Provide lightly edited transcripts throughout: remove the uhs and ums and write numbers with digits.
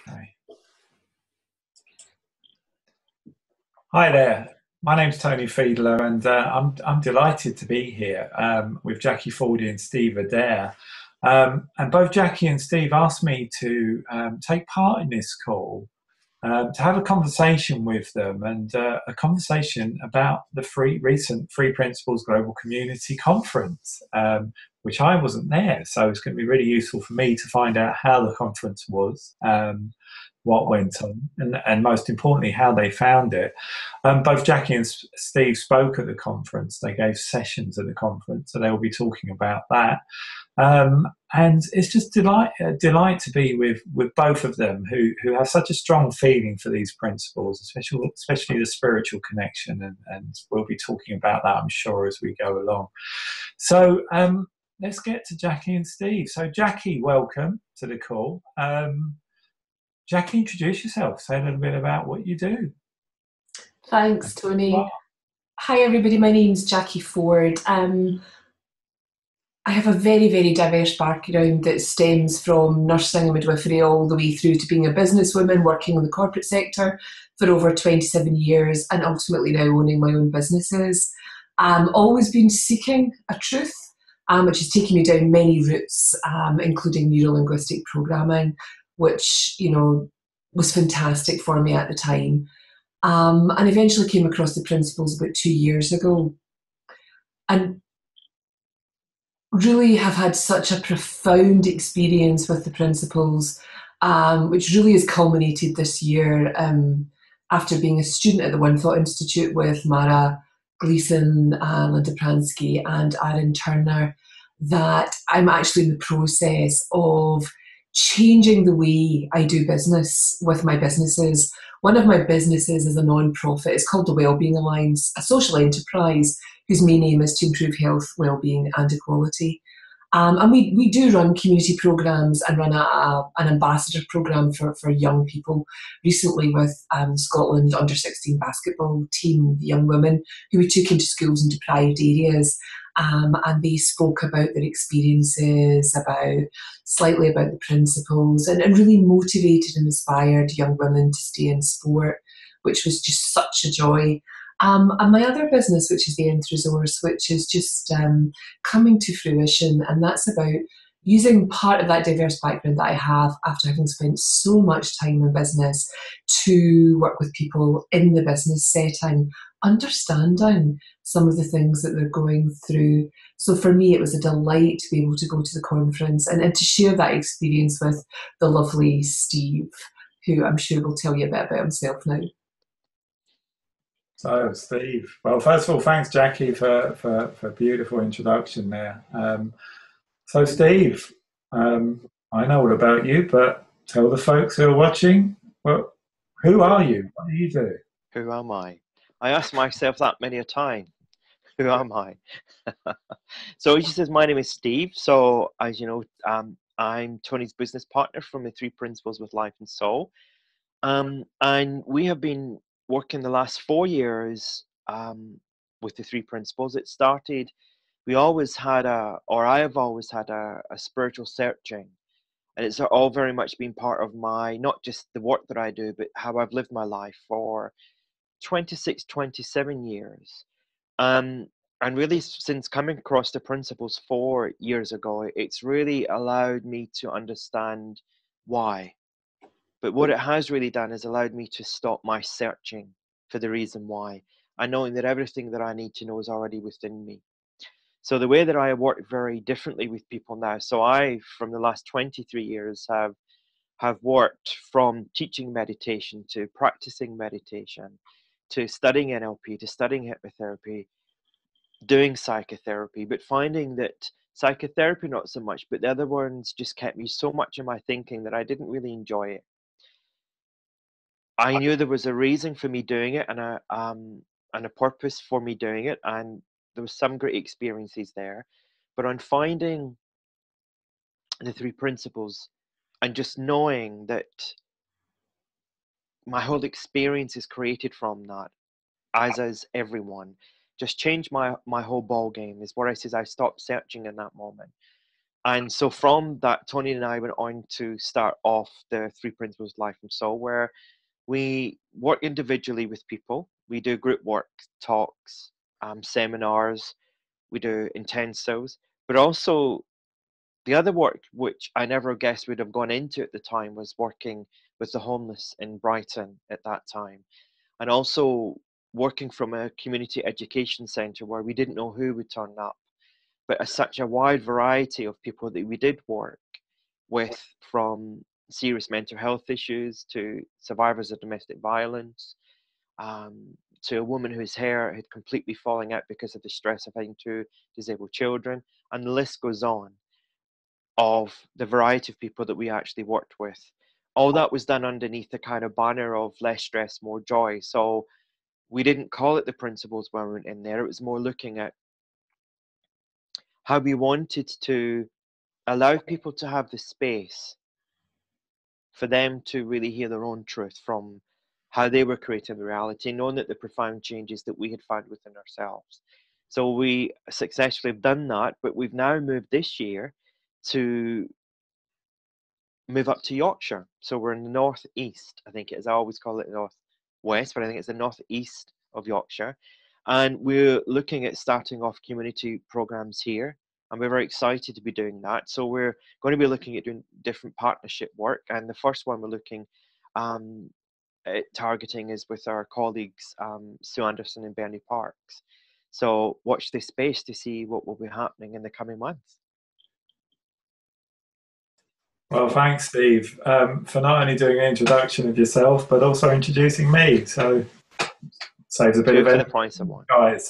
Okay. Hi there. My name's Tony Fiedler, and I'm delighted to be here with Jacquie Forde and Steve Adair. And both Jacquie and Steve asked me to take part in this call to have a conversation with them and a conversation about the recent Free Principles Global Community Conference, which I wasn't there. So it's going to be really useful for me to find out how the conference was, what went on, and most importantly, how they found it. Both Jacquie and Steve spoke at the conference. They gave sessions at the conference, so they will be talking about that. And it's just a delight to be with both of them who have such a strong feeling for these principles, especially the spiritual connection. And we'll be talking about that, I'm sure, as we go along. So let's get to Jacquie and Steve. So Jacquie, welcome to the call. Jacquie, introduce yourself. Say a little bit about what you do. Thanks, Tony. Hi, everybody. My name's Jacquie Forde. I have a very, very diverse background that stems from nursing and midwifery all the way through to being a businesswoman working in the corporate sector for over 27 years and ultimately now owning my own businesses. Always been seeking a truth, which has taken me down many routes, including neuro-linguistic programming, which, was fantastic for me at the time. And eventually came across the principles about 2 years ago. And really have had such a profound experience with the principles, which really has culminated this year after being a student at the One Thought Institute with Mara Gleason, Linda Pransky and Aaron Turner, that I'm actually in the process of changing the way I do business with my businesses. One of my businesses is a non-profit. It's called the Wellbeing Alliance, a social enterprise whose main aim is to improve health, wellbeing and equality. And we do run community programs and run an ambassador program for young people, recently with Scotland under-16 basketball team, young women who we took into schools in deprived areas. And they spoke about their experiences, slightly about the principles, and really motivated and inspired young women to stay in sport, which was just such a joy. And my other business, which is the Nth Resource, which is just coming to fruition, and that's about using part of that diverse background that I have after having spent so much time in business to work with people in the business setting, understanding some of the things that they're going through. So for me, it was a delight to be able to go to the conference and to share that experience with the lovely Steve, who I'm sure will tell you a bit about himself now. So, Steve, well, first of all, thanks, Jacquie, for a beautiful introduction there. So, Steve, I know all about you, but tell the folks who are watching, well, who are you? What do you do? Who am I? I ask myself that many a time. Who am I? So, he says, my name is Steve. So, as you know, I'm Tony's business partner from the Three Principles with Life and Soul. And we have been working the last 4 years with the Three Principles. It started, I have always had a spiritual searching. And it's all very much been part of not just the work that I do, but how I've lived my life for 26, 27 years. And really, since coming across the principles 4 years ago, it's really allowed me to understand why. But what it has really done is allowed me to stop my searching for the reason why, and knowing that everything that I need to know is already within me. So the way that I work very differently with people now. So I, from the last 23 years, have worked from teaching meditation to practicing meditation, to studying NLP, to studying hypnotherapy, doing psychotherapy, but finding that psychotherapy not so much, but the other ones just kept me so much in my thinking that I didn't really enjoy it. I knew there was a reason for me doing it and a purpose for me doing it, and there was some great experiences there. But on finding the Three Principles and just knowing that my whole experience is created from that, as is everyone, just changed my whole ball game. Is what I says. I stopped searching in that moment. And so from that, Tony and I went on to start off the Three Principles Life and Soul, where we work individually with people. We do group work, talks, seminars, we do intensives, but also the other work, which I never guessed would have gone into at the time, was working with the homeless in Brighton at that time. And also working from a community education centre where we didn't know who would turn up, but such a wide variety of people that we did work with, from serious mental health issues to survivors of domestic violence, to a woman whose hair had completely fallen out because of the stress of having two disabled children, and the list goes on of the variety of people that we actually worked with. All that was done underneath the kind of banner of less stress, more joy. So we didn't call it the principles when we went in there. It was more looking at how we wanted to allow people to have the space for them to really hear their own truth from how they were creating the reality, knowing that the profound changes that we had found within ourselves. So we successfully have done that, but we've now moved this year to move up to Yorkshire. So we're in the northeast, I think it is. I always call it the northwest, but I think it's the northeast of Yorkshire. And we're looking at starting off community programs here. And we're very excited to be doing that. So we're going to be looking at doing different partnership work. And the first one we're looking at targeting is with our colleagues, Sue Anderson and Bernie Parks. So watch this space to see what will be happening in the coming months. Well, thanks, Steve, for not only doing an introduction of yourself, but also introducing me. So saves a bit of it. The price of one. Right.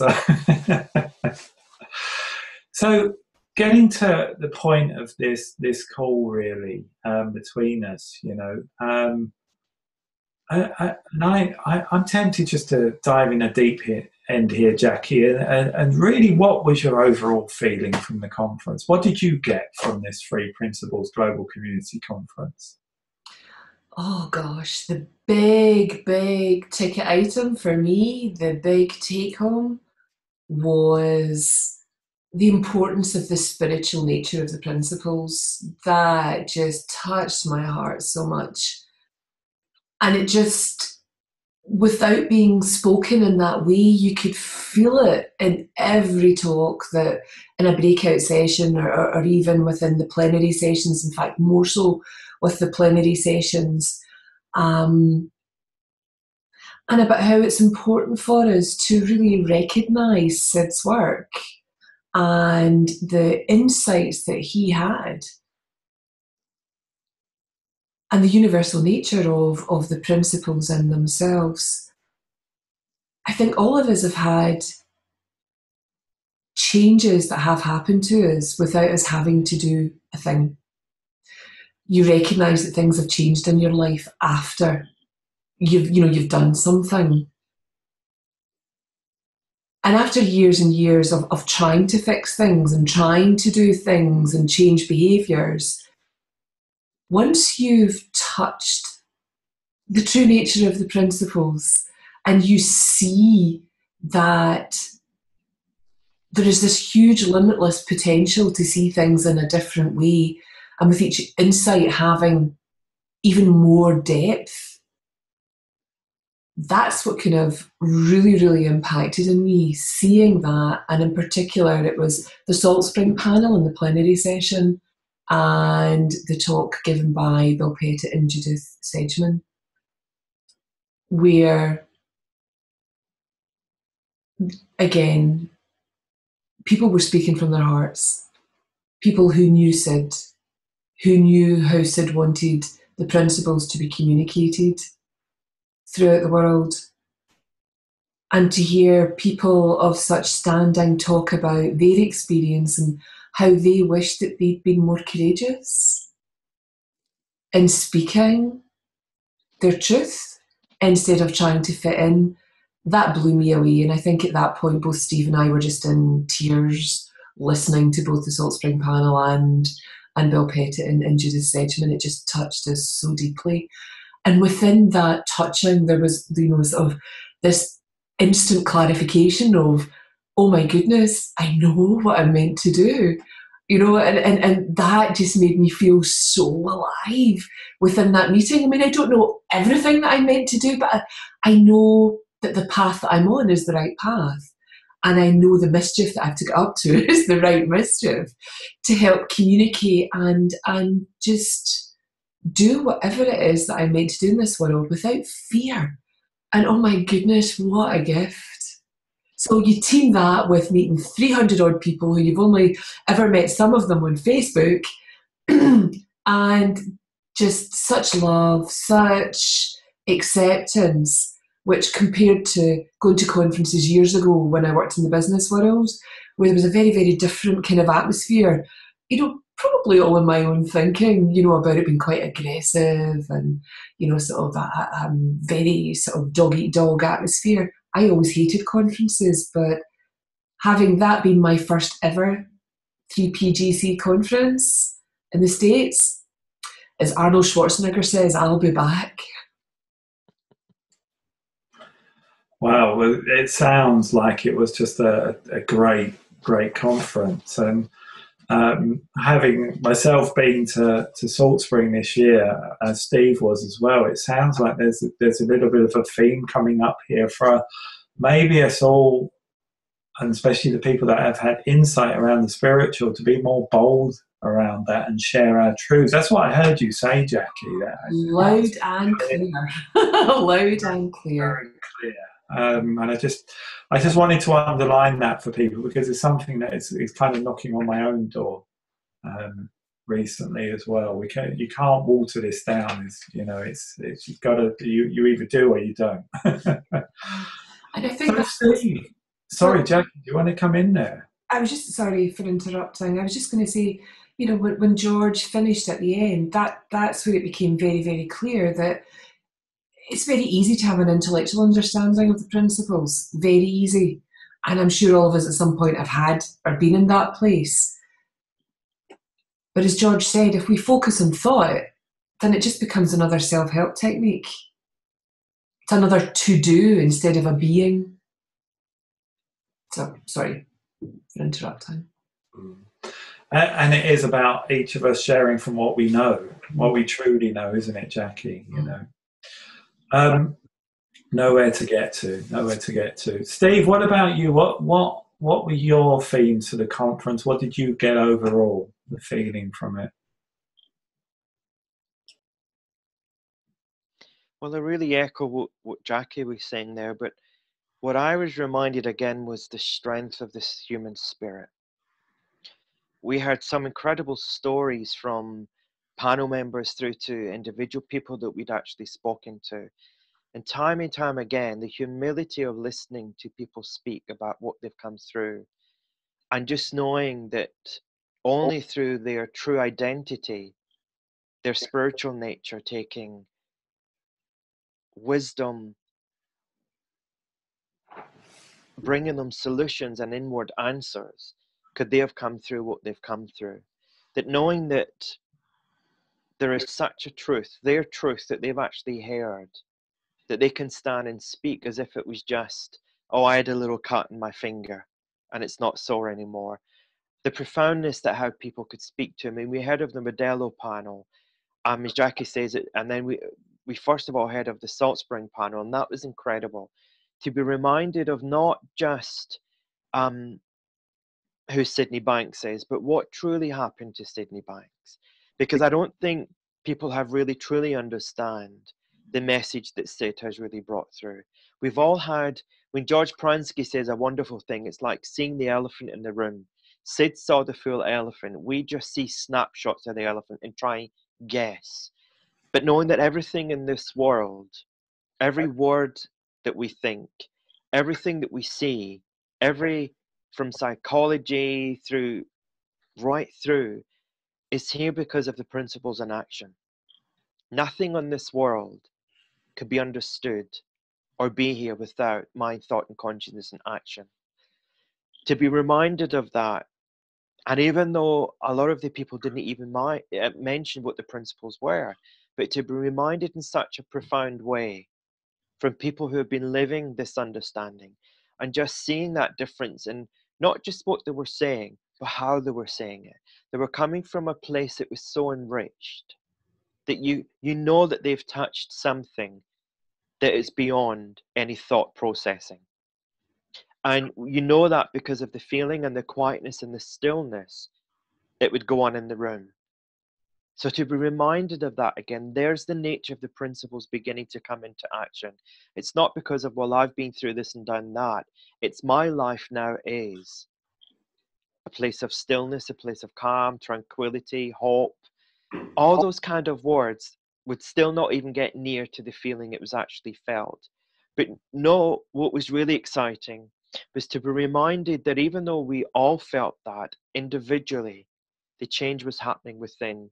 So getting to the point of this call, really, between us, you know, I'm tempted just to dive in a deep end here, Jackie, and really, what was your overall feeling from the conference? What did you get from this Three Principles Global Community Conference? Oh gosh, the big ticket item for me, the big take home, was the importance of the spiritual nature of the principles. That just touched my heart so much. And it just, without being spoken in that way, you could feel it in every talk, that in a breakout session or even within the plenary sessions, in fact, more so with the plenary sessions, and about how it's important for us to really recognise Sid's work and the insights that he had, and the universal nature of the principles in themselves. I think all of us have had changes that have happened to us without us having to do a thing. You recognise that things have changed in your life after you've done something. And after years and years of trying to fix things and trying to do things and change behaviours, once you've touched the true nature of the principles and you see that there is this huge limitless potential to see things in a different way, and with each insight having even more depth, that's what kind of really impacted in me, seeing that. And in particular, it was the Salt Spring panel in the plenary session and the talk given by Bill Pettit and Judith Sedgman, where, again, people were speaking from their hearts. People who knew Sid, who knew how Sid wanted the principles to be communicated throughout the world. And to hear people of such standing talk about their experience and how they wished that they'd been more courageous in speaking their truth instead of trying to fit in, that blew me away. And I think at that point, both Steve and I were just in tears listening to both the Salt Spring panel and Bill Pettit and Judith Sedgman. It just touched us so deeply. And within that touching, there was, sort of this instant clarification of, oh my goodness, I know what I'm meant to do. you know, and that just made me feel so alive within that meeting. I mean, I don't know everything that I'm meant to do, but I know that the path that I'm on is the right path. And I know the mischief that I have to get up to is the right mischief to help communicate and just do whatever it is that I'm meant to do in this world without fear. And oh my goodness, what a gift. So you team that with meeting 300 odd people who you've only ever met some of them on Facebook, and just such love, such acceptance, which compared to going to conferences years ago when I worked in the business world, where there was a very, very different kind of atmosphere, you know, probably all in my own thinking, you know, about it being quite aggressive and, you know, sort of a very sort of dog-eat-dog atmosphere. I always hated conferences, but having that been my first ever 3PGC conference in the States, as Arnold Schwarzenegger says, I'll be back. Wow, well, it sounds like it was just a great conference. And having myself been to Salt Spring this year, as Steve was as well, it sounds like there's a little bit of a theme coming up here for maybe us all, and especially the people that have had insight around the spiritual, to be more bold around that and share our truths. That's what I heard you say, Jackie. Loud and clear. Loud and clear. Very clear. And I just wanted to underline that for people, because it's something that is kind of knocking on my own door recently as well. You can't water this down. It's you've got to, you either do or you don't. And I think Steve, sorry, Jackie, do you want to come in there? I was just, sorry for interrupting. I was just going to say, you know, when George finished at the end, that's where it became very, very clear that it's very easy to have an intellectual understanding of the principles, very easy. And I'm sure all of us at some point have had or been in that place. But as George said, if we focus on thought, then it just becomes another self-help technique. It's another to-do instead of a being. So, sorry for interrupting. And it is about each of us sharing from what we know, what we truly know, isn't it, Jackie? You know. Nowhere to get to. Steve, what about you? What were your themes for the conference? What did you get overall, the feeling from it? Well, I really echo what Jackie was saying there, but what I was reminded again was the strength of this human spirit. We heard some incredible stories from panel members through to individual people that we'd actually spoken to. And time again, the humility of listening to people speak about what they've come through, and just knowing that only through their true identity, their spiritual nature taking wisdom, bringing them solutions and inward answers, could they have come through what they've come through. That knowing that there is such a truth, their truth that they've actually heard, that they can stand and speak as if it was just, oh, I had a little cut in my finger and it's not sore anymore. The profoundness that how people could speak to. I mean, we heard of the Modelo panel, as Jackie says it, and then we first of all heard of the Salt Spring panel, and that was incredible. To be reminded of not just who Sydney Banks is, but what truly happened to Sydney Banks. Because I don't think people have really truly understand the message that Sid has really brought through. We've all had, when George Pransky says a wonderful thing, it's like seeing the elephant in the room. Sid saw the full elephant. We just see snapshots of the elephant and try and guess. But knowing that everything in this world, every word that we think, everything that we see, from psychology right through, is here because of the principles in action. Nothing on this world could be understood or be here without mind, thought, and consciousness and action. To be reminded of that, and even though a lot of the people didn't even mention what the principles were, but to be reminded in such a profound way from people who have been living this understanding and just seeing that difference in not just what they were saying, but how they were saying it. They were coming from a place that was so enriched that you know that they've touched something that is beyond any thought processing. And you know that because of the feeling and the quietness and the stillness that would go on in the room. So to be reminded of that again, there's the nature of the principles beginning to come into action. It's not because of, well, I've been through this and done that. It's my life now is a place of stillness, a place of calm, tranquility, hope. All those kind of words would still not even get near to the feeling it was actually felt. But no, what was really exciting was to be reminded that even though we all felt that individually, the change was happening within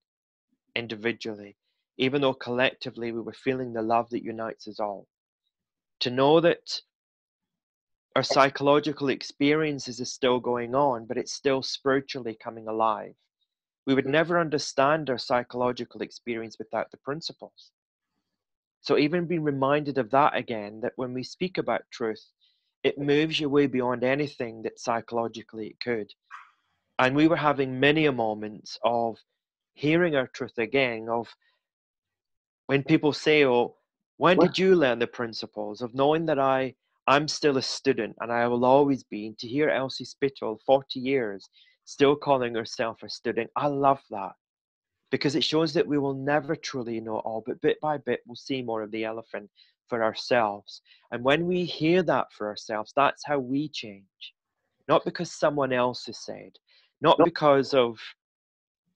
individually, even though collectively we were feeling the love that unites us all. To know that our psychological experiences are still going on, but it's still spiritually coming alive. We would never understand our psychological experience without the principles. So even being reminded of that again, that when we speak about truth, it moves you way beyond anything that psychologically it could. And we were having many a moments of hearing our truth again, of when people say, oh, when did you learn the principles? Of knowing that I'm still a student and I will always be. And to hear Elsie Spittle, 40 years, still calling herself a student, I love that. Because it shows that we will never truly know all, but bit by bit we'll see more of the elephant for ourselves. And when we hear that for ourselves, that's how we change. Not because someone else has said, not because of,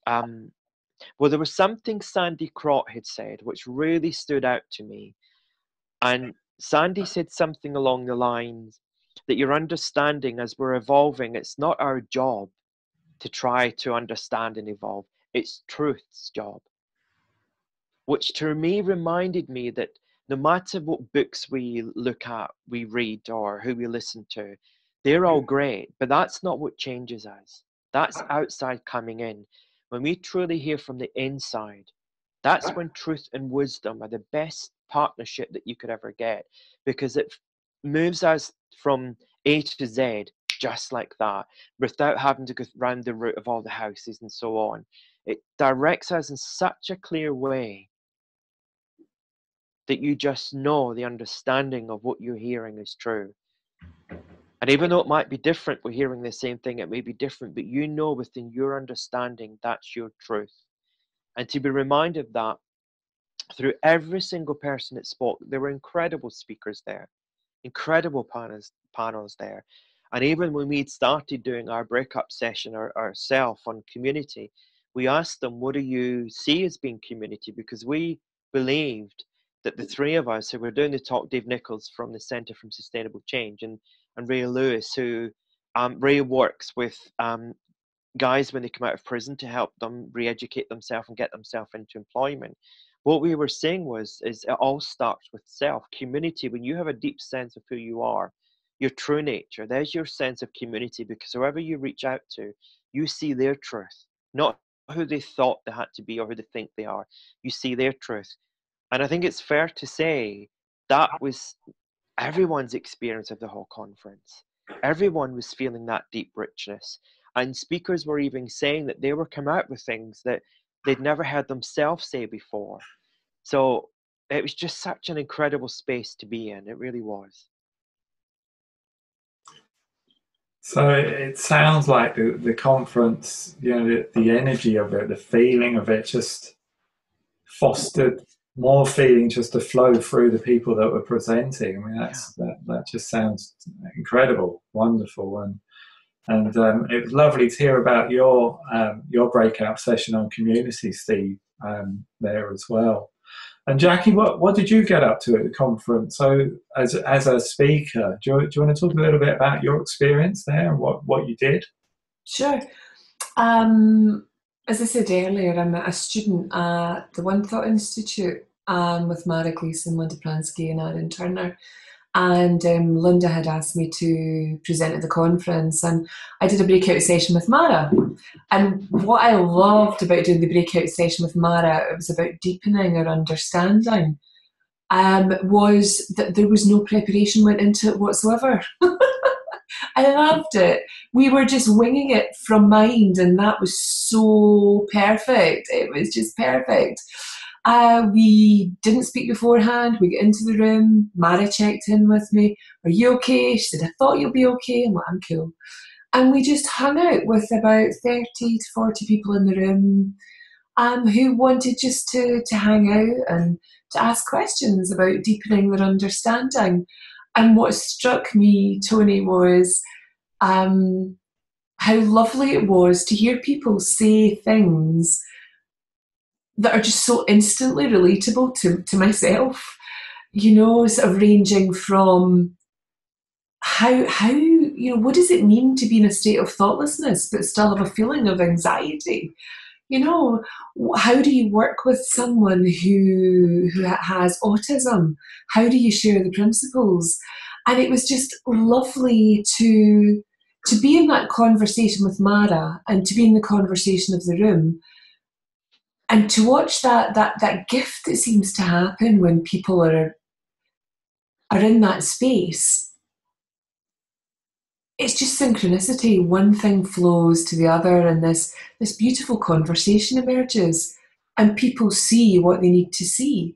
well, there was something Sandy Crott had said which really stood out to me. And Sandy said something along the lines that you're understanding as we're evolving, it's not our job to try to understand and evolve. It's truth's job. Which to me reminded me that no matter what books we look at, we read, or who we listen to, they're all great, but that's not what changes us. That's outside coming in. When we truly hear from the inside, that's when truth and wisdom are the best partnership that you could ever get, because it moves us from A to Z just like that, without having to go round the route of all the houses and so on. It directs us in such a clear way that you just know the understanding of what you're hearing is true. And even though it might be different, we're hearing the same thing, it may be different, but you know within your understanding that's your truth. And to be reminded of that through every single person that spoke, there were incredible speakers there, incredible panels there. And even when we'd started doing our breakup session ourselves on community, we asked them, what do you see as being community? Because we believed that the three of us who were doing the talk, Dave Nichols from the Centre for Sustainable Change, and Ray Lewis, who Ray works with guys when they come out of prison to help them re-educate themselves and get themselves into employment. What we were saying is it all starts with self. Community, when you have a deep sense of who you are, your true nature, there's your sense of community, because whoever you reach out to, you see their truth, not who they thought they had to be or who they think they are. You see their truth. And I think it's fair to say that was everyone's experience of the whole conference. Everyone was feeling that deep richness. And speakers were even saying that they were coming out with things that they'd never heard themselves say before. So it was just such an incredible space to be in. It really was. So it sounds like the conference, you know, the energy of it, the feeling of it just fostered more feeling just to flow through the people that were presenting. I mean, that just sounds incredible, wonderful. And it was lovely to hear about your breakout session on community, Steve, there as well. And Jackie, what did you get up to at the conference? So as a speaker, do you want to talk a little bit about your experience there and what you did? Sure. As I said earlier, I'm a student at the One Thought Institute with Mara Gleeson, Linda Pransky and Aaron Turner. And Linda had asked me to present at the conference, and I did a breakout session with Mara. And what I loved about doing the breakout session with Mara, it was about deepening our understanding, was that there was no preparation went into it whatsoever. I loved it. We were just winging it from mind, and that was so perfect. It was just perfect. We didn't speak beforehand. We got into the room. Mara checked in with me. Are you okay? She said, I thought you'll be okay. I'm like, I'm cool. And we just hung out with about 30 to 40 people in the room, who wanted just to hang out and to ask questions about deepening their understanding. And what struck me, Tony, was how lovely it was to hear people say things that are just so instantly relatable to myself. You know, sort of ranging from how what does it mean to be in a state of thoughtlessness but still have a feeling of anxiety? You know, how do you work with someone who has autism? How do you share the principles? And it was just lovely to be in that conversation with Mara and to be in the conversation of the room and to watch that gift that seems to happen when people are in that space. It's just synchronicity. One thing flows to the other, and this beautiful conversation emerges, and people see what they need to see.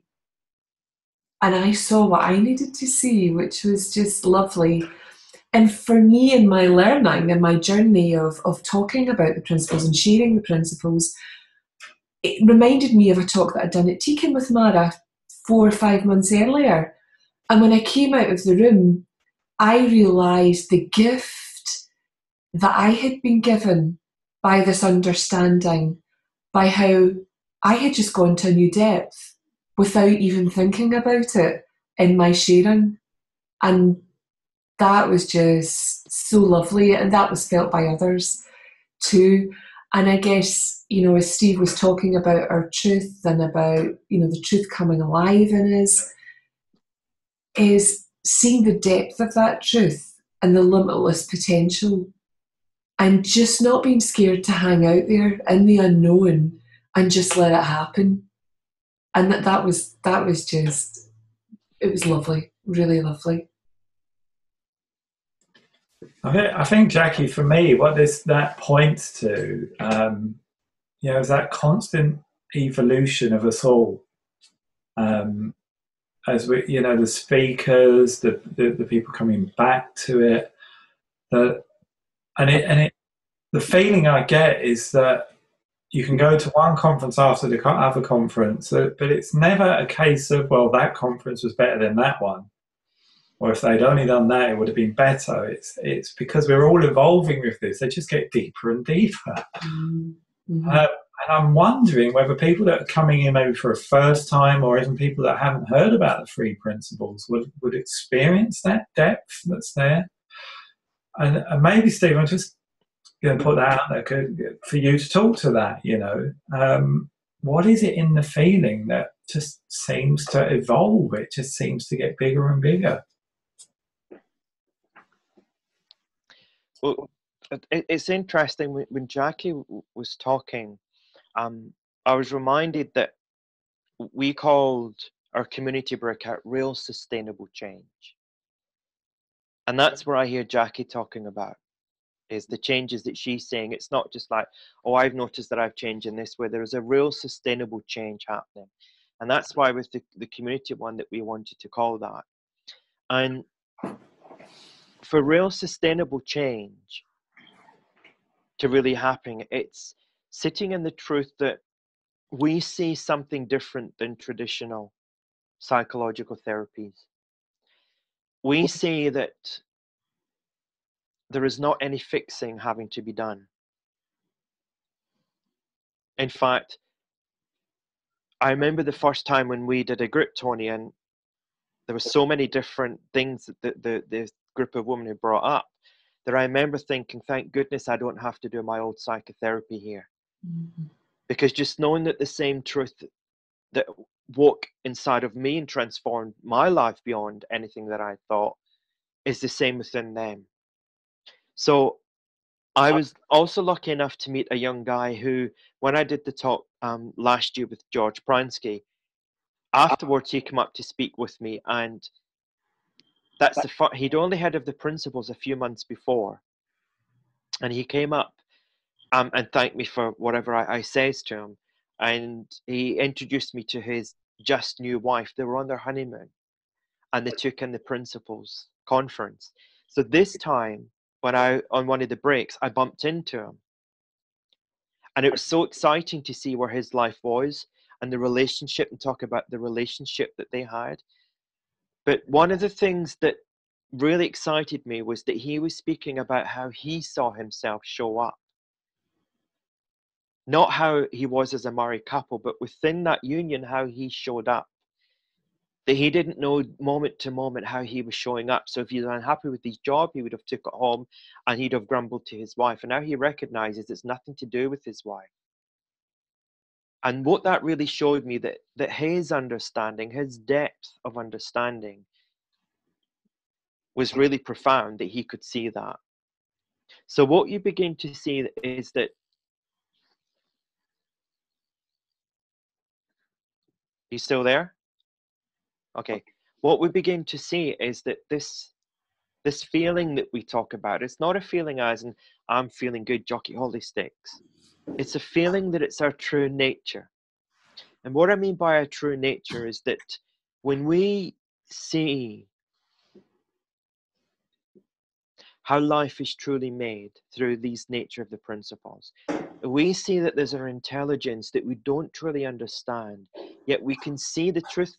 And I saw what I needed to see, which was just lovely. And for me, in my learning and my journey of talking about the principles and sharing the principles, it reminded me of a talk that I'd done at Teakin with Mara 4 or 5 months earlier. And when I came out of the room, I realised the gift that I had been given by this understanding, by how I had just gone to a new depth without even thinking about it in my sharing. And that was just so lovely. And that was felt by others too. And I guess, as Steve was talking about our truth and about, the truth coming alive in us, is seeing the depth of that truth and the limitless potential and just not being scared to hang out there in the unknown and just let it happen. And that was just, it was lovely, really lovely. I think, Jackie, for me, what that points to, is that constant evolution of us all. As we, the speakers, the people coming back to it, the feeling I get is that you can go to one conference after the other conference, but it's never a case of, well, that conference was better than that one, or if they'd only done that, it would have been better. It's because we're all evolving with this. They just get deeper and deeper. Mm-hmm. And I'm wondering whether people that are coming in maybe for a first time, or even people that haven't heard about the 3 principles, would experience that depth that's there. And maybe, Steve, I'm just going to put that out there for you to talk to that. What is it in the feeling that just seems to evolve? It just seems to get bigger and bigger. Well, it's interesting when Jackie was talking. I was reminded that we called our community breakout real sustainable change. And that's where I hear Jackie talking about, is the changes that she's saying. It's not just like, oh, I've noticed that I've changed in this way. There is a real sustainable change happening. And that's why with the community one that we wanted to call that. And for real sustainable change to really happen, it's sitting in the truth that we see something different than traditional psychological therapies. We see that there is not any fixing having to be done. In fact, I remember the first time when we did a group, Tony, and there were so many different things that the group of women had brought up that I remember thinking, thank goodness I don't have to do my old psychotherapy here. Mm-hmm. Because just knowing that the same truth that woke inside of me and transformed my life beyond anything that I thought is the same within them. So I was also lucky enough to meet a young guy who, when I did the talk last year with George Pransky, afterwards he came up to speak with me, and That's he'd only heard of the principles a few months before, and he came up and thanked me for whatever I says to him, and he introduced me to his just new wife. They were on their honeymoon, and they took in the principals conference. So this time, when on one of the breaks, I bumped into him, and it was so exciting to see where his life was and the relationship, and talk about the relationship that they had. But one of the things that really excited me was that he was speaking about how he saw himself show up. Not how he was as a married couple, but within that union, how he showed up. That he didn't know moment to moment how he was showing up. So if he was unhappy with his job, he would have took it home and he'd have grumbled to his wife. And now he recognizes it's nothing to do with his wife. And what that really showed me, that his understanding, his depth of understanding was really profound, that he could see that. So what you begin to see is that you still there? Okay. What we begin to see is that this feeling that we talk about, it's not a feeling as in I'm feeling good, jockey holy sticks. It's a feeling that it's our true nature. And what I mean by our true nature is that when we see how life is truly made through these nature of the principles, we see that there's an intelligence that we don't truly understand, yet we can see the truth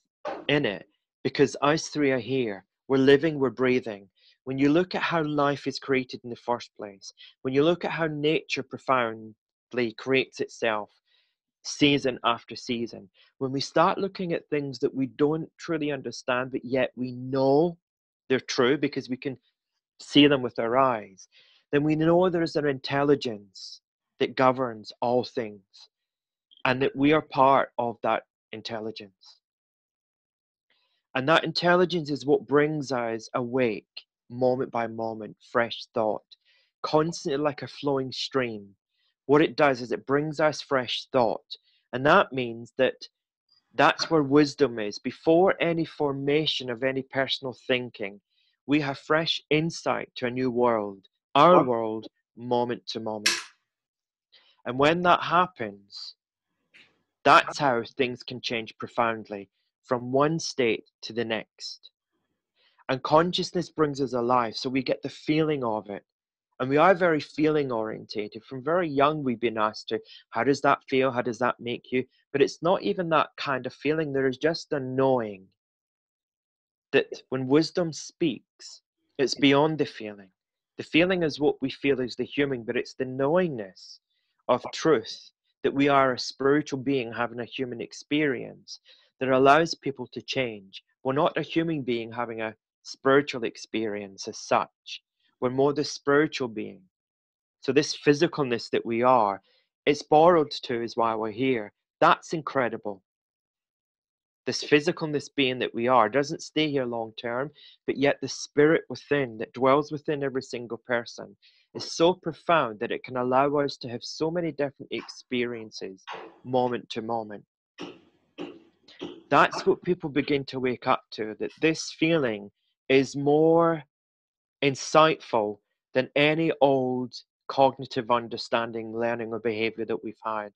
in it, because us three are here. We're living, we're breathing. When you look at how life is created in the first place, when you look at how nature profoundly creates itself, season after season, when we start looking at things that we don't truly understand, but yet we know they're true because we can see them with our eyes, then we know there's an intelligence that governs all things, and that we are part of that intelligence. And that intelligence is what brings us awake, moment by moment, fresh thought, constantly like a flowing stream. What it does is it brings us fresh thought. And that means that that's where wisdom is. Before any formation of any personal thinking, we have fresh insight to a new world, our world, moment to moment. And when that happens, that's how things can change profoundly from one state to the next. And consciousness brings us alive, so we get the feeling of it. And we are very feeling orientated. From very young, we've been asked to, how does that feel? How does that make you? But it's not even that kind of feeling. There is just a knowing that when wisdom speaks, it's beyond the feeling. The feeling is what we feel as the human, but it's the knowingness of truth, that we are a spiritual being having a human experience that allows people to change. We're not a human being having a spiritual experience as such. We're more the spiritual being. So this physicalness that we are, it's borrowed to is why we're here. That's incredible. This physicalness being that we are doesn't stay here long term, but yet the spirit within that dwells within every single person is so profound that it can allow us to have so many different experiences moment to moment. That's what people begin to wake up to, that this feeling is more insightful than any old cognitive understanding, learning, or behavior that we've had.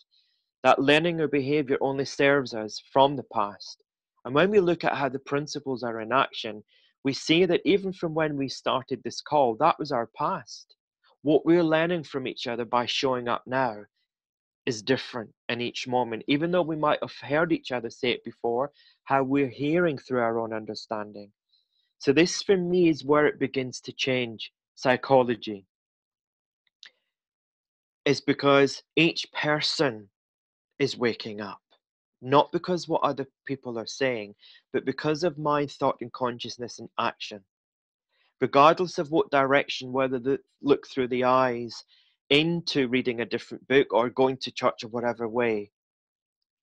That learning or behavior only serves us from the past. And when we look at how the principles are in action, we see that even from when we started this call, that was our past. What we're learning from each other by showing up now is different in each moment. Even though we might have heard each other say it before, how we're hearing through our own understanding. So this for me is where it begins to change psychology. Is because each person is waking up. Not because what other people are saying, but because of mind, thought, and consciousness and action. Regardless of what direction, whether they look through the eyes into reading a different book or going to church or whatever way,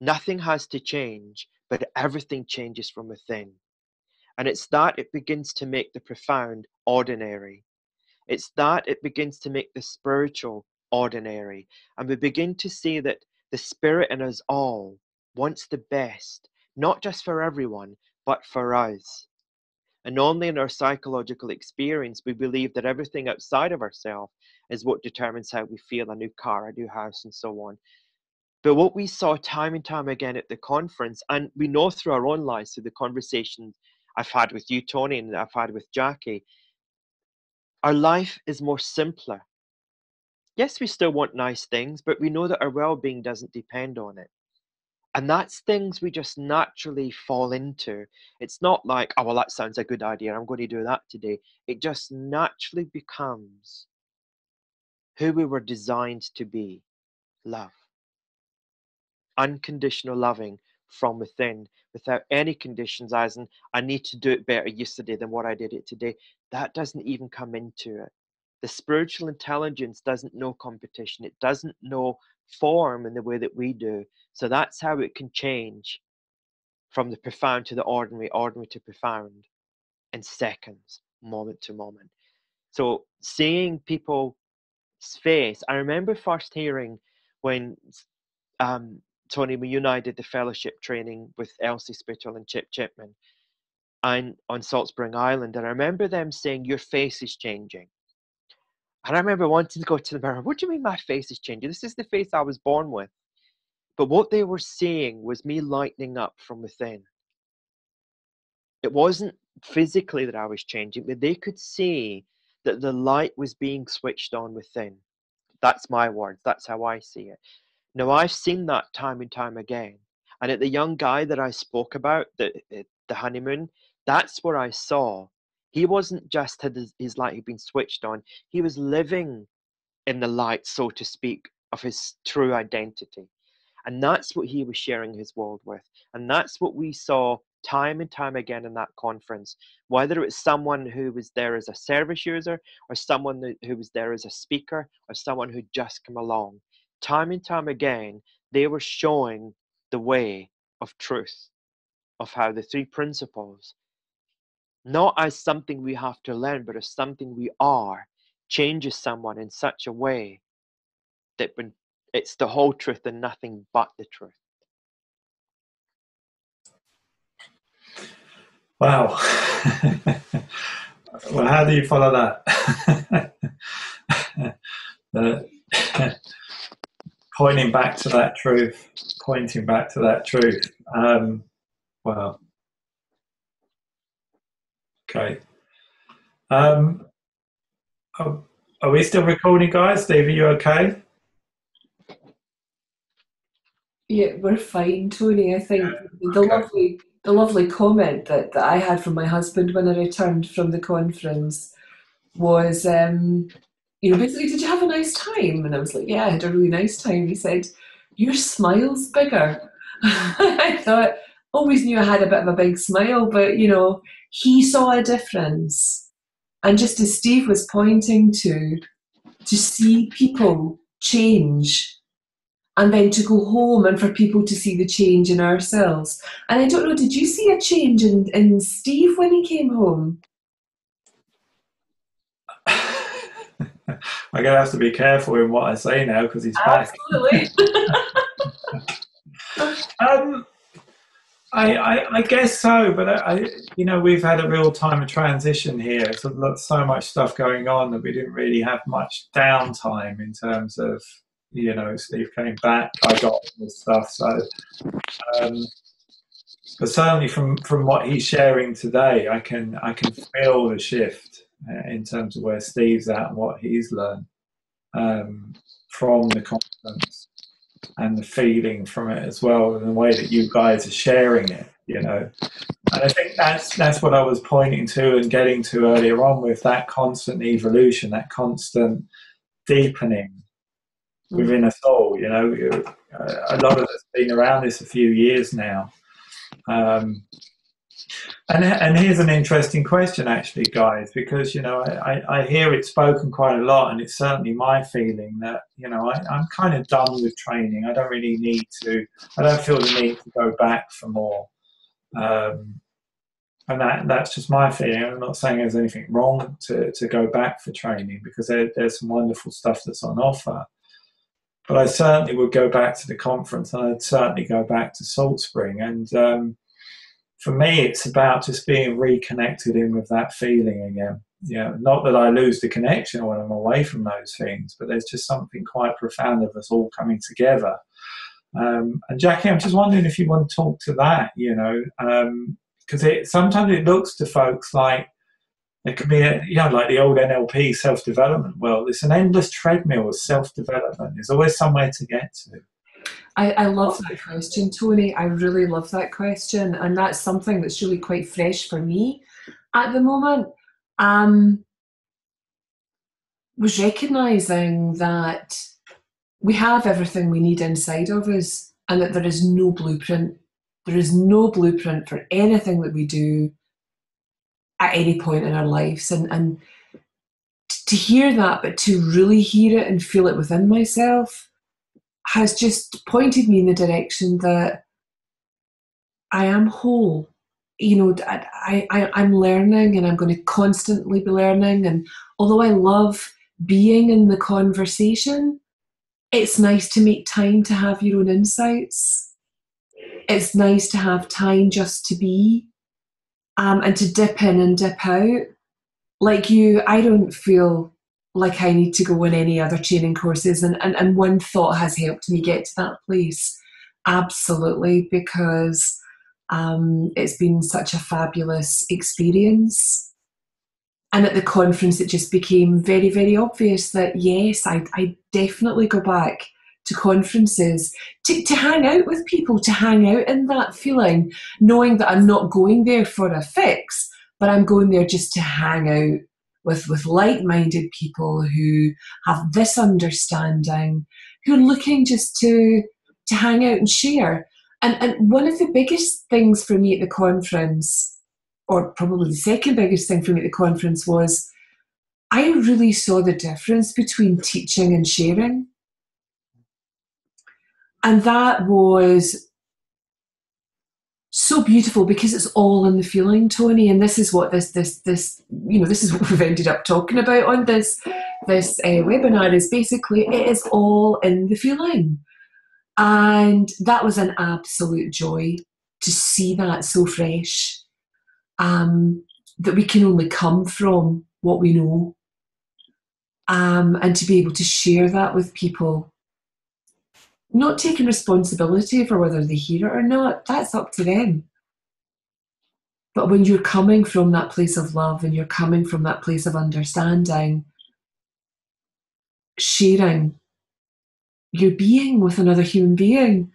nothing has to change, but everything changes from within. And it's that it begins to make the profound ordinary. It's that it begins to make the spiritual ordinary. And we begin to see that the spirit in us all wants the best, not just for everyone, but for us. And only in our psychological experience, we believe that everything outside of ourselves is what determines how we feel, a new car, a new house, and so on. But what we saw time and time again at the conference, and we know through our own lives, through the conversations I've had with you, Tony, and I've had with Jacquie, our life is more simpler. Yes, we still want nice things, but we know that our well-being doesn't depend on it. And that's things we just naturally fall into. It's not like, oh, well, that sounds a good idea, I'm going to do that today. It just naturally becomes who we were designed to be: love. Unconditional loving from within, without any conditions, as in, I need to do it better yesterday than what I did it today. That doesn't even come into it. The spiritual intelligence doesn't know competition. It doesn't know form in the way that we do. So that's how it can change from the profound to the ordinary, ordinary to profound, in seconds, moment to moment. So seeing people's face, I remember first hearing when Tony, when you and I did the fellowship training with Elsie Spittle and Chip Chipman and on Salt Spring Island, and I remember them saying, your face is changing. And I remember wanting to go to the mirror, what do you mean my face is changing? This is the face I was born with. But what they were seeing was me lightening up from within. It wasn't physically that I was changing, but they could see that the light was being switched on within. That's my words. That's how I see it. Now, I've seen that time and time again. And at the young guy that I spoke about, the honeymoon, that's where I saw. He wasn't just had his light had been switched on. He was living in the light, so to speak, of his true identity. And that's what he was sharing his world with. And that's what we saw time and time again in that conference, whether it was someone who was there as a service user or someone who was there as a speaker or someone who just come along. Time and time again, they were showing the way of truth, of how the three principles, not as something we have to learn, but as something we are, changes someone in such a way that when it's the whole truth and nothing but the truth. Wow. Well, how do you follow that? Pointing back to that truth. Wow. Okay. Are we still recording, guys? Steve, are you okay? Yeah, we're fine, Tony. I think the lovely comment that I had from my husband when I returned from the conference was, basically, did you have a nice time? And I was like, yeah, I had a really nice time. He said, your smile's bigger. I thought, always knew I had a bit of a big smile, but, he saw a difference. And just as Steve was pointing to see people change and then to go home and for people to see the change in ourselves. And I don't know, did you see a change in Steve when he came home? I'm going to have to be careful in what I say now because he's back. Absolutely. I guess so, but we've had a real time of transition here. So much stuff going on that we didn't really have much downtime in terms of, Steve came back, I got this stuff. So, but certainly from what he's sharing today, I can feel the shift in terms of where Steve's at and what he's learned from the conference. And the feeling from it as well, and the way that you guys are sharing it, And I think that's what I was pointing to and getting to earlier on with that constant evolution, that constant deepening within us all. A lot of us have been around this a few years now. And here's an interesting question, actually, guys, because, I hear it spoken quite a lot, and it's certainly my feeling that, I'm kind of done with training. I don't feel the need to go back for more. And that's just my feeling. I'm not saying there's anything wrong to go back for training, because there's some wonderful stuff that's on offer. But I certainly would go back to the conference, and I'd certainly go back to Salt Spring. And for me, it's about just being reconnected in with that feeling again. Not that I lose the connection when I'm away from those things, but there's just something quite profound of us all coming together. And Jackie, I'm just wondering if you want to talk to that, because sometimes it looks to folks like it could be, like the old NLP self-development world. It's an endless treadmill of self-development. There's always somewhere to get to. I love that question, Tony. I really love that question. And that's something that's really quite fresh for me at the moment. Was recognising that we have everything we need inside of us and that there is no blueprint. There is no blueprint for anything that we do at any point in our lives. And to hear that, but to really hear it and feel it within myself, has just pointed me in the direction that I am whole. I'm learning, and I'm going to constantly be learning. And although I love being in the conversation, it's nice to make time to have your own insights. It's nice to have time just to be, and to dip in and dip out. Like you, I don't feel like I need to go on any other training courses. And one thought has helped me get to that place. Absolutely, because it's been such a fabulous experience. And at the conference, it just became very, very obvious that, yes, I definitely go back to conferences to hang out with people, to hang out in that feeling, knowing that I'm not going there for a fix, but I'm going there just to hang out with like-minded people who have this understanding, who are looking just to hang out and share. And one of the biggest things for me at the conference, or probably the second biggest thing for me at the conference, was I really saw the difference between teaching and sharing. And that was so beautiful because it's all in the feeling, Tony. And this is what this is what we've ended up talking about on this webinar, is basically it is all in the feeling. And that was an absolute joy to see that so fresh, that we can only come from what we know, and to be able to share that with people. Not taking responsibility for whether they hear it or not, that's up to them. But when you're coming from that place of love and you're coming from that place of understanding, sharing your being with another human being,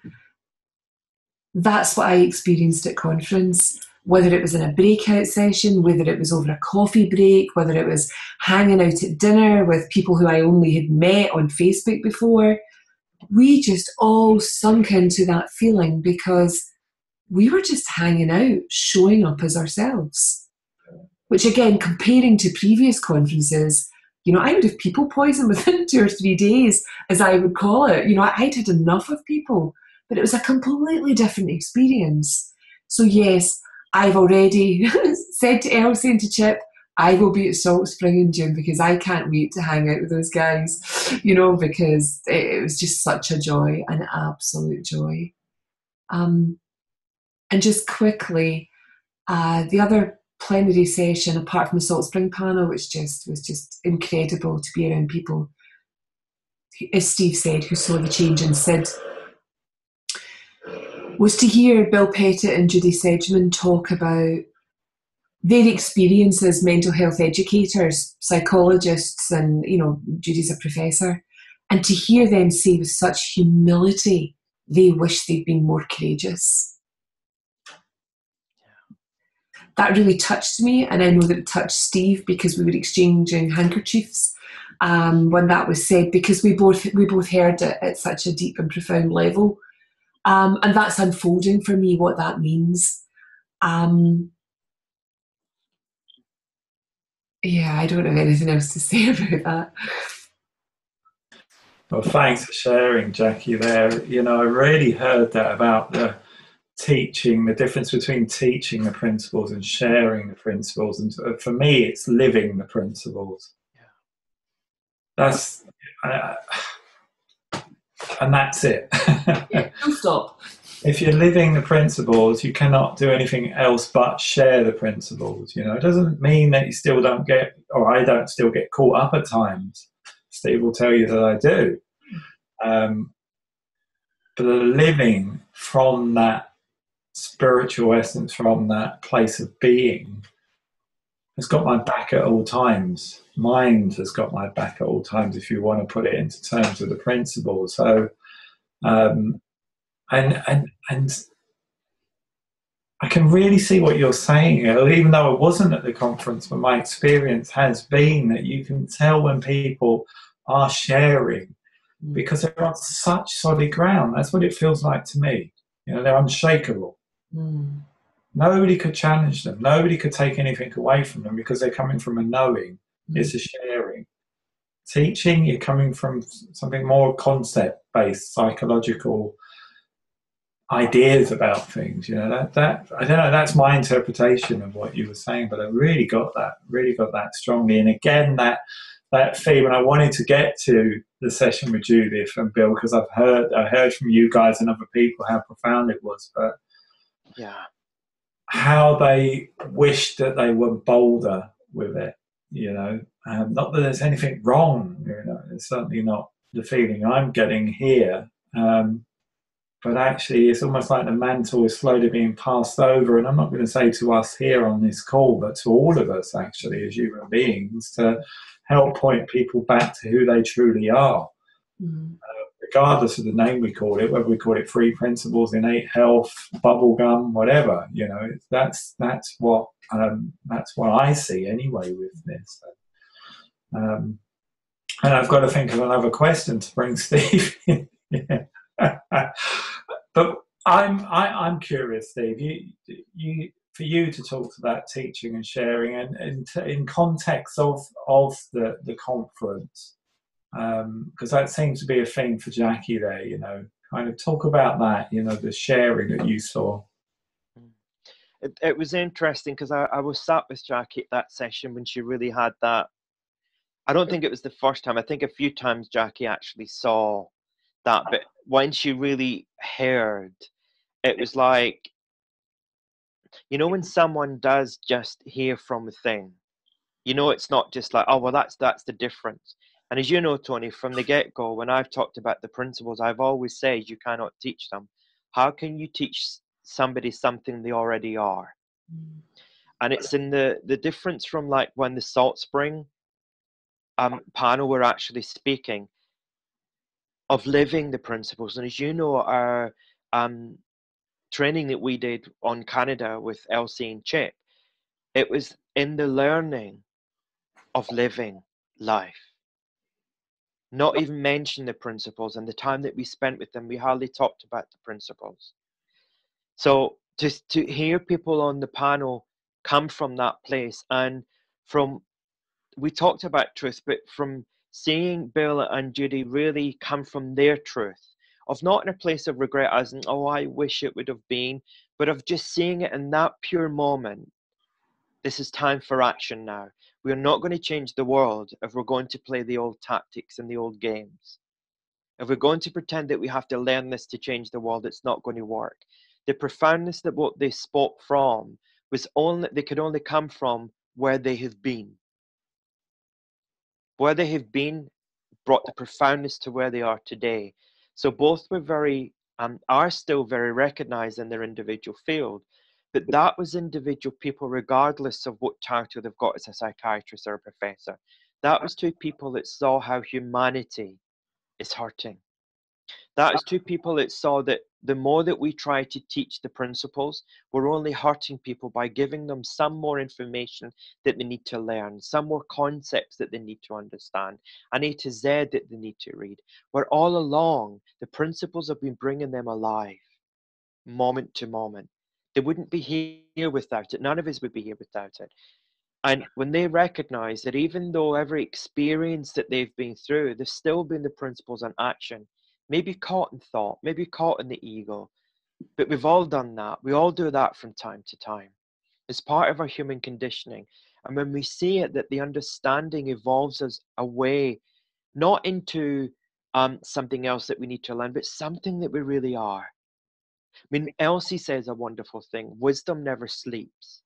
that's what I experienced at conference. Whether it was in a breakout session, whether it was over a coffee break, whether it was hanging out at dinner with people who I only had met on Facebook before, we just all sunk into that feeling because we were just hanging out, showing up as ourselves. Which again, comparing to previous conferences, I would have people poison within 2 or 3 days, as I would call it. I'd had enough of people, but it was a completely different experience. So yes, I've already said to Elsie and to Chip, I will be at Salt Spring in June because I can't wait to hang out with those guys, because it was just such a joy, an absolute joy. And just quickly, the other plenary session, apart from the Salt Spring panel, which was just incredible to be around people, as Steve said, who saw the change in Sid, was to hear Bill Pettit and Judy Sedgman talk about their experience as mental health educators, psychologists, and, Judy's a professor, and to hear them say with such humility they wish they'd been more courageous. That really touched me, and I know that it touched Steve because we were exchanging handkerchiefs when that was said, because we both heard it at such a deep and profound level, and that's unfolding for me what that means. Yeah, I don't have anything else to say about that. Well, thanks for sharing, Jackie, there. I really heard that about the teaching, the difference between teaching the principles and sharing the principles. And for me, it's living the principles. That's, and that's it. Yeah, full stop. if you're living the principles, you cannot do anything else but share the principles. You know, it doesn't mean that you still don't get, or I don't still get caught up at times. Steve will tell you that I do. But living from that spiritual essence, from that place of being, has got my back at all times. Mind has got my back at all times, if you want to put it into terms of the principles. So, and I can really see what you're saying, even though I wasn't at the conference, but my experience has been that you can tell when people are sharing because they're on such solid ground. That's what it feels like to me. You know, they're unshakable. Mm. Nobody could challenge them. Nobody could take anything away from them because they're coming from a knowing. It's a sharing. Teaching, you're coming from something more concept-based, psychological ideas about things. You know, that I don't know. That's my interpretation of what you were saying, but I really got that strongly. And again, that theme. And I wanted to get to the session with Judith and Bill because I heard from you guys and other people how profound it was, but yeah, how they wished that they were bolder with it. You know, not that there's anything wrong. You know, it's certainly not the feeling I'm getting here. But actually, it's almost like the mantle is slowly being passed over. And I'm not going to say to us here on this call, but to all of us, actually, as human beings, to help point people back to who they truly are. Mm-hmm. Regardless of the name we call it, whether we call it free principles, innate health, bubblegum, whatever, you know, that's what I see anyway with this. And I've got to think of another question to bring Steve in. Yeah. But I'm curious, Steve. For you to talk to that teaching and sharing, and in context of the conference, because that seems to be a theme for Jackie there. You know, kind of talk about that. You know, the sharing that you saw. It was interesting because I was sat with Jackie at that session when she really had that. I don't think it was the first time. I think a few times Jackie actually saw that, but when she really heard, it was like, you know, when someone does just hear from within, you know, it's not just like, oh, well, that's the difference. And as you know, Tony, from the get-go, when I've talked about the principles, I've always said you cannot teach them. How can you teach somebody something they already are? And it's in the difference from like when the Salt Spring panel were actually speaking of living the principles. And as you know, our training that we did on Canada with Elsie and Chip, it was in the learning of living life. Not even mention the principles, and the time that we spent with them, we hardly talked about the principles. So just to hear people on the panel come from that place, and we talked about truth, but from seeing Bill and Judy really come from their truth, of not in a place of regret as in, oh, I wish it would have been, but of just seeing it in that pure moment. This is time for action now. We are not going to change the world if we're going to play the old tactics and the old games. If we're going to pretend that we have to learn this to change the world, it's not going to work. The profoundness that what they spoke from was they could only come from where they have been. Where they have been brought the profoundness to where they are today. So both were are still very recognized in their individual field, but that was individual people regardless of what title they've got as a psychiatrist or a professor. That was two people that saw how humanity is hurting. That is two people that saw that the more that we try to teach the principles, we're only hurting people by giving them some more information that they need to learn, some more concepts that they need to understand, an A to Z that they need to read. Where all along, the principles have been bringing them alive, moment to moment. They wouldn't be here without it. None of us would be here without it. And when they recognize that even though every experience that they've been through, there's still been the principles in action. Maybe caught in thought, maybe caught in the ego, but we've all done that. We all do that from time to time. It's part of our human conditioning. And when we see it, that the understanding evolves us away, not into something else that we need to learn, but something that we really are. I mean, Elsie says a wonderful thing: wisdom never sleeps.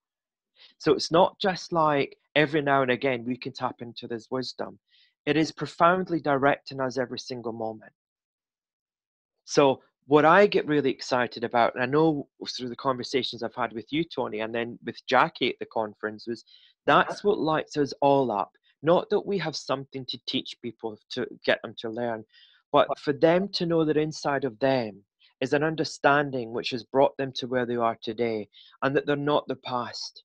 So it's not just like every now and again we can tap into this wisdom. It is profoundly directing us every single moment. So what I get really excited about, and I know through the conversations I've had with you, Tony, and then with Jackie at the conference, was that's what lights us all up. Not that we have something to teach people to get them to learn, but for them to know that inside of them is an understanding which has brought them to where they are today, and that they're not the past.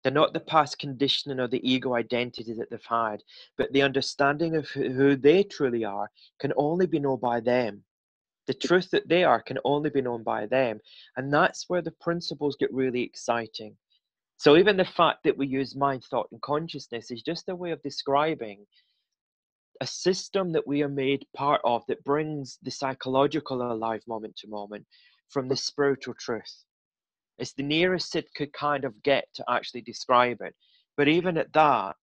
They're not the past conditioning or the ego identity that they've had, but the understanding of who they truly are can only be known by them. The truth that they are can only be known by them. And that's where the principles get really exciting. So even the fact that we use mind, thought, and consciousness is just a way of describing a system that we are made part of that brings the psychological alive moment to moment from the spiritual truth. It's the nearest it could kind of get to actually describe it. But even at that,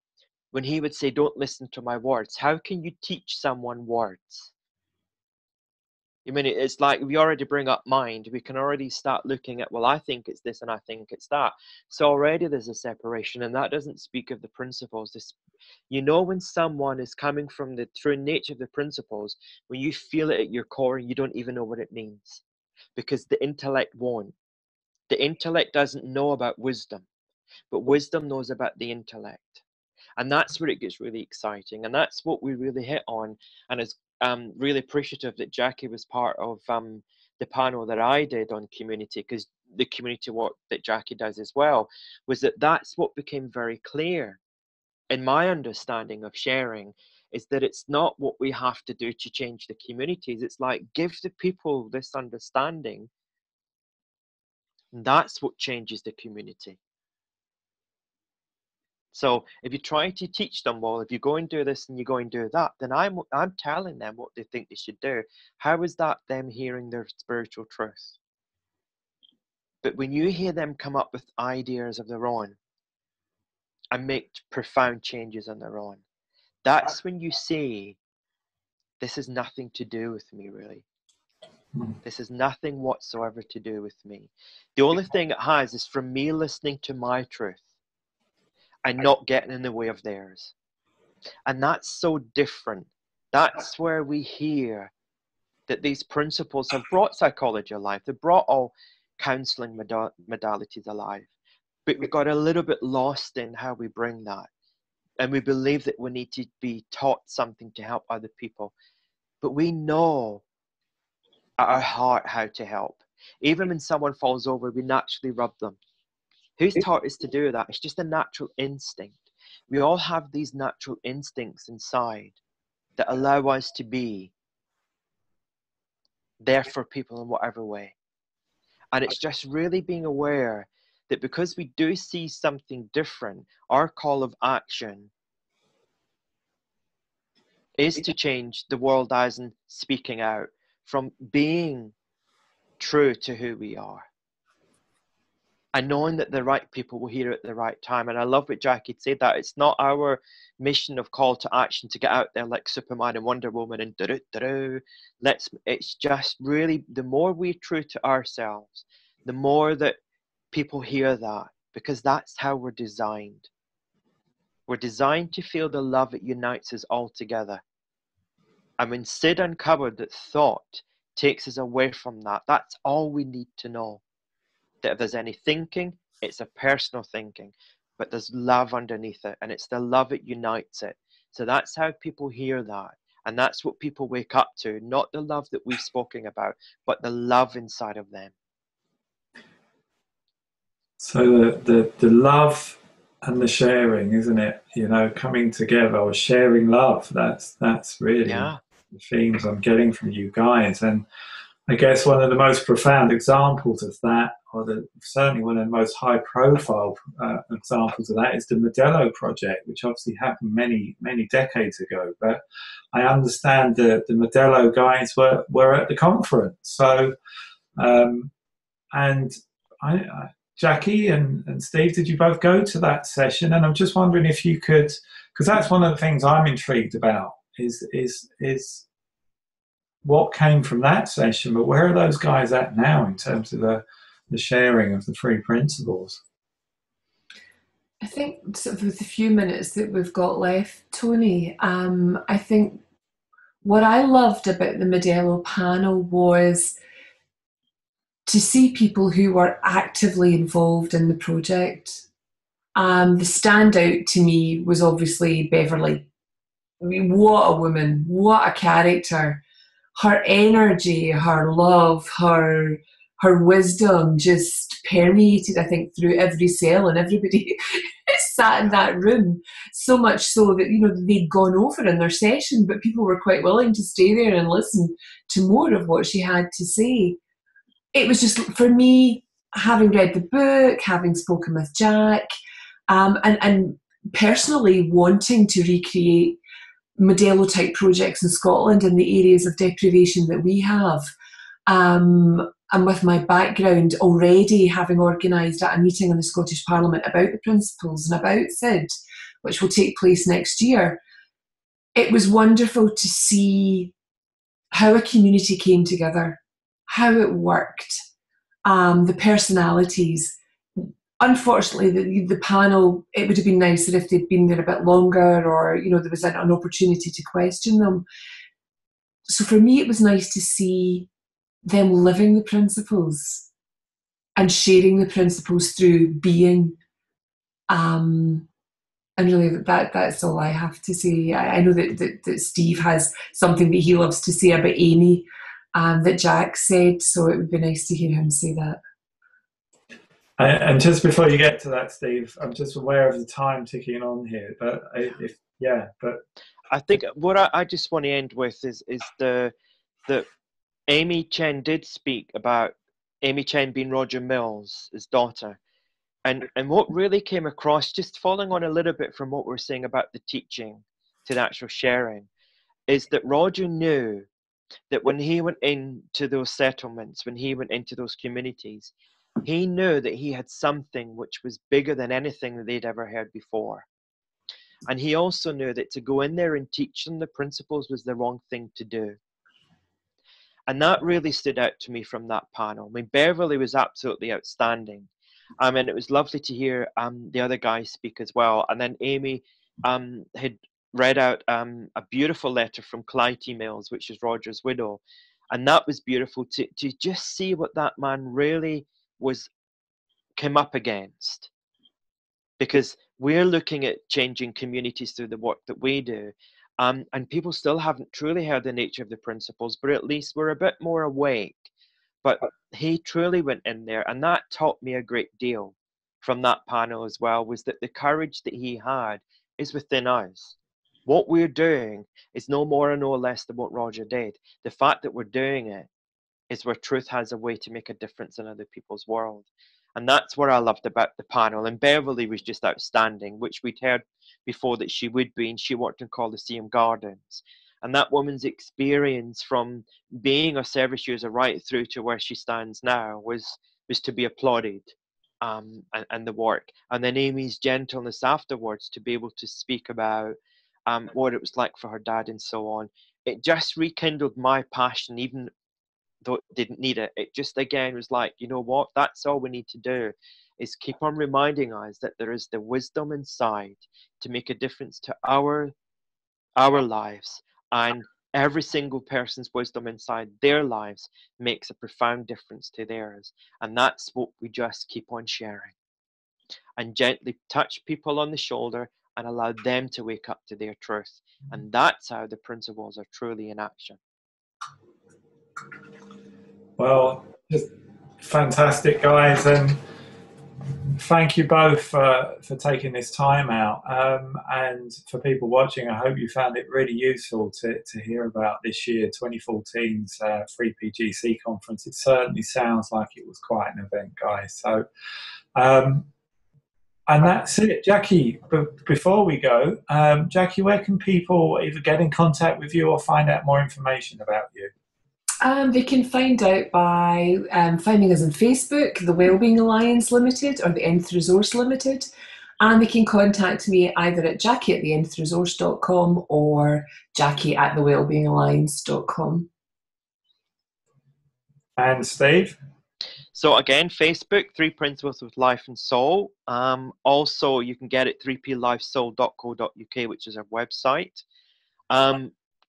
when he would say, don't listen to my words, how can you teach someone words? I mean, it's like we already bring up mind. We can already start looking at, well, I think it's this and I think it's that. So already there's a separation, and that doesn't speak of the principles. You know, when someone is coming from the true nature of the principles, when you feel it at your core and you don't even know what it means, because the intellect won't. The intellect doesn't know about wisdom, but wisdom knows about the intellect. And that's where it gets really exciting. And that's what we really hit on. And it's really appreciative that Jackie was part of the panel that I did on community, because the community work that Jackie does as well, was that that's what became very clear in my understanding of sharing, is that it's not what we have to do to change the communities. It's like, give the people this understanding. And that's what changes the community. So if you try to teach them, well, if you go and do this and you go and do that, then I'm telling them what they think they should do. How is that them hearing their spiritual truth? But when you hear them come up with ideas of their own and make profound changes on their own, that's when you say, this has nothing to do with me, really. This has nothing whatsoever to do with me. The only thing it has is from me listening to my truth and not getting in the way of theirs. And that's so different. That's where we hear that these principles have brought psychology alive. They've brought all counseling modalities alive. But we got a little bit lost in how we bring that. And we believe that we need to be taught something to help other people. But we know at our heart how to help. Even when someone falls over, we naturally rub them. Who's taught us to do that? It's just a natural instinct. We all have these natural instincts inside that allow us to be there for people in whatever way. And it's just really being aware that because we do see something different, our call of action is to change the world as in speaking out, from being true to who we are. And knowing that the right people will hear it at the right time. And I love what Jackie said, that it's not our mission of call to action to get out there like Superman and Wonder Woman and do-do-do-do. It's just really, the more we're true to ourselves, the more that people hear that, because that's how we're designed. We're designed to feel the love that unites us all together. And when Sid uncovered that thought takes us away from that, that's all we need to know. That if there's any thinking, it's a personal thinking, but there's love underneath it, and it's the love that unites it. So that's how people hear that, and that's what people wake up to, not the love that we've spoken about, but the love inside of them. So the love and the sharing, isn't it? You know, coming together or sharing love. That's really the themes I'm getting from you guys. And I guess one of the most profound examples of that, or certainly one of the most high-profile examples of that, is the Modelo project, which obviously happened many decades ago. But I understand that the Modelo guys were at the conference. So, and Jackie and Steve, did you both go to that session? And I'm just wondering if you could, because that's one of the things I'm intrigued about, is what came from that session, but where are those guys at now in terms of the sharing of the three principles? I think sort of with the few minutes that we've got left, Tony, I think what I loved about the Modelo panel was to see people who were actively involved in the project. The standout to me was obviously Beverly. I mean, what a woman, what a character. Her energy, her love, her wisdom just permeated, I think, through every cell, and everybody sat in that room. So much so that, you know, they'd gone over in their session, but people were quite willing to stay there and listen to more of what she had to say. It was just, for me, having read the book, having spoken with Jack, and personally wanting to recreate Modelo type projects in Scotland in the areas of deprivation that we have. And with my background already having organised at a meeting in the Scottish Parliament about the principles and about SID, which will take place next year, it was wonderful to see how a community came together, how it worked, the personalities. Unfortunately, the panel, it would have been nicer if they'd been there a bit longer, or, you know, there was an opportunity to question them. So for me, it was nice to see them living the principles and sharing the principles through being. And really, that's all I have to say. I know that Steve has something that he loves to say about Amy, that Jack said, so it would be nice to hear him say that. And just before you get to that, Steve, I'm just aware of the time ticking on here. But I think what I just want to end with is the Amy Chen did speak about Amy Chen being Roger Mills' daughter, and what really came across, just following on a little bit from what we're saying about the teaching to the actual sharing, is that Roger knew that when he went into those settlements, when he went into those communities, he knew that he had something which was bigger than anything that they'd ever heard before. And he also knew that to go in there and teach them the principles was the wrong thing to do. And that really stood out to me from that panel. I mean, Beverly was absolutely outstanding. I mean, it was lovely to hear the other guys speak as well. And then Amy had read out a beautiful letter from Clytie Mills, which is Roger's widow. And that was beautiful to just see what that man really came up against, because we're looking at changing communities through the work that we do, and people still haven't truly heard the nature of the principles, but at least we're a bit more awake. But he truly went in there, and that taught me a great deal from that panel as well, was that the courage that he had is within us. What we're doing is no more and no less than what Roger did. The fact that we're doing it is where truth has a way to make a difference in other people's world. And that's what I loved about the panel. And Beverly was just outstanding, which we'd heard before that she would be, and she worked in Coliseum Gardens. And that woman's experience from being a service user right through to where she stands now was to be applauded, and the work. And then Amy's gentleness afterwards to be able to speak about what it was like for her dad and so on. It just rekindled my passion, even though it didn't need it. It just again was like, you know what, that's all we need to do, is keep on reminding us that there is the wisdom inside to make a difference to our lives, and every single person's wisdom inside their lives makes a profound difference to theirs. And that's what we just keep on sharing, and gently touch people on the shoulder and allow them to wake up to their truth. And that's how the principles are truly in action. Well, just fantastic, guys, and thank you both for taking this time out. And for people watching, I hope you found it really useful to hear about this year, 2014's 3PGC conference. It certainly sounds like it was quite an event, guys. So, and that's it. Jacquie, before we go, Jacquie, where can people either get in contact with you or find out more information about you? They can find out by finding us on Facebook, the Wellbeing Alliance Limited or the Nth Resource Limited, and they can contact me either at jackie@thenthresource.com or jackie@thewellbeingalliance.com. And Steve? So again, Facebook, 3 Principles with Life and Soul. Also, you can get it 3plifesoul.co.uk, which is our website.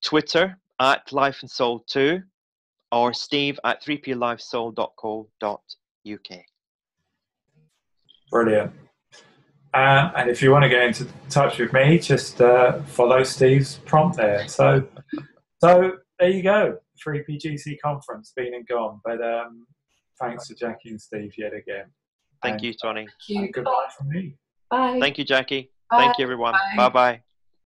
Twitter at Life and Soul 2, or Steve at 3plifesoul.co.uk. Brilliant. And if you want to get into touch with me, just follow Steve's prompt there. So there you go. 3PGC conference, been and gone. But thanks to Jacquie and Steve yet again. Thank you, Tony. Thank you. Goodbye from me. Bye. Thank you, Jacquie. Bye. Thank you, everyone. Bye. Bye-bye.